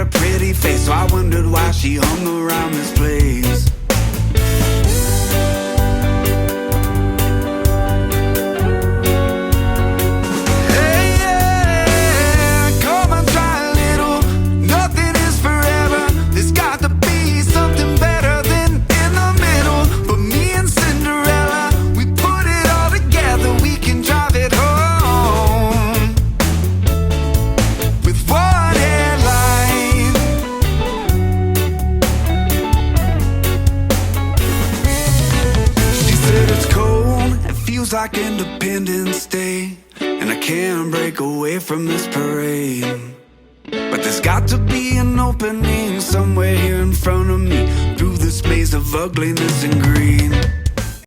pretty face, so I wondered why she hung around this place. Like Independence Day, and I can't break away from this parade. But there's got to be an opening somewhere here in front of me, through this maze of ugliness and greed.